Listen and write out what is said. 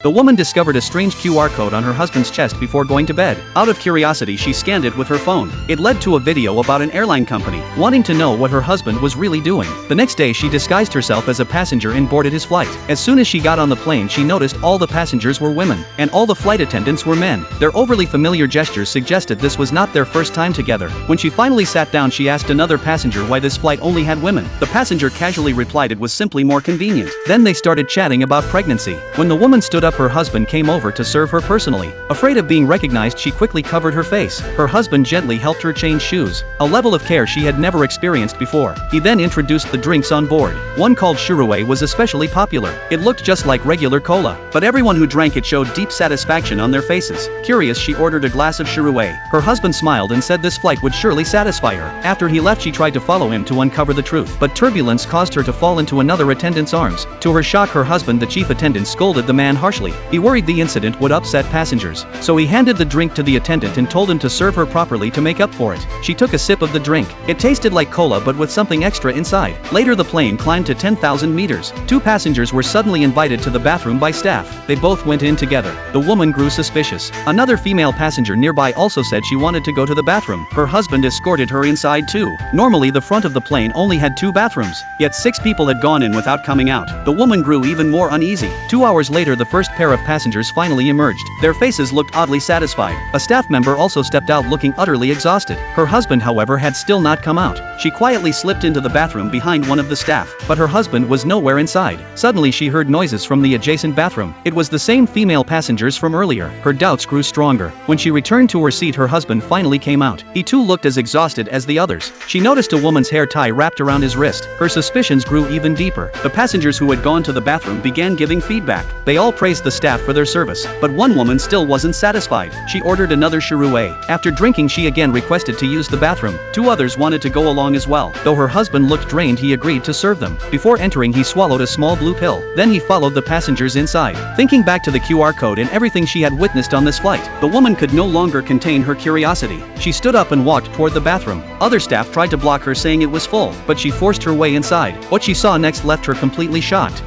The woman discovered a strange QR code on her husband's chest before going to bed. Out of curiosity, she scanned it with her phone. It led to a video about an airline company, wanting to know what her husband was really doing. The next day, she disguised herself as a passenger and boarded his flight. As soon as she got on the plane, she noticed all the passengers were women, and all the flight attendants were men. Their overly familiar gestures suggested this was not their first time together. When she finally sat down, she asked another passenger why this flight only had women. The passenger casually replied it was simply more convenient. Then they started chatting about pregnancy. When the woman stood up, her husband came over to serve her personally. Afraid of being recognized, she quickly covered her face. Her husband gently helped her change shoes, a level of care she had never experienced before. He then introduced the drinks on board. One called Shirue was especially popular. It looked just like regular cola, but everyone who drank it showed deep satisfaction on their faces. Curious, she ordered a glass of Shirue. Her husband smiled and said this flight would surely satisfy her. After he left, she tried to follow him to uncover the truth, but turbulence caused her to fall into another attendant's arms. To her shock, her husband, the chief attendant, scolded the man harshly. He worried the incident would upset passengers, so he handed the drink to the attendant and told him to serve her properly to make up for it. She took a sip of the drink. It tasted like cola but with something extra inside. Later, the plane climbed to 10,000 meters. Two passengers were suddenly invited to the bathroom by staff. They both went in together. The woman grew suspicious. Another female passenger nearby also said she wanted to go to the bathroom. Her husband escorted her inside too. Normally, the front of the plane only had 2 bathrooms, yet 6 people had gone in without coming out. The woman grew even more uneasy. 2 hours later, the first pair of passengers finally emerged. Their faces looked oddly satisfied. A staff member also stepped out looking utterly exhausted. Her husband, however, had still not come out. She quietly slipped into the bathroom behind one of the staff, but her husband was nowhere inside. Suddenly, she heard noises from the adjacent bathroom. It was the same female passengers from earlier. Her doubts grew stronger. When she returned to her seat, her husband finally came out. He too looked as exhausted as the others. She noticed a woman's hair tie wrapped around his wrist. Her suspicions grew even deeper. The passengers who had gone to the bathroom began giving feedback. They all praised the staff for their service, but one woman still wasn't satisfied. She ordered another Shirue. After drinking, she again requested to use the bathroom. 2 others wanted to go along as well. Though her husband looked drained, he agreed to serve them. Before entering, he swallowed a small blue pill. Then he followed the passengers inside. Thinking back to the QR code and everything she had witnessed on this flight, the woman could no longer contain her curiosity. She stood up and walked toward the bathroom. Other staff tried to block her, saying it was full, but she forced her way inside. What she saw next left her completely shocked.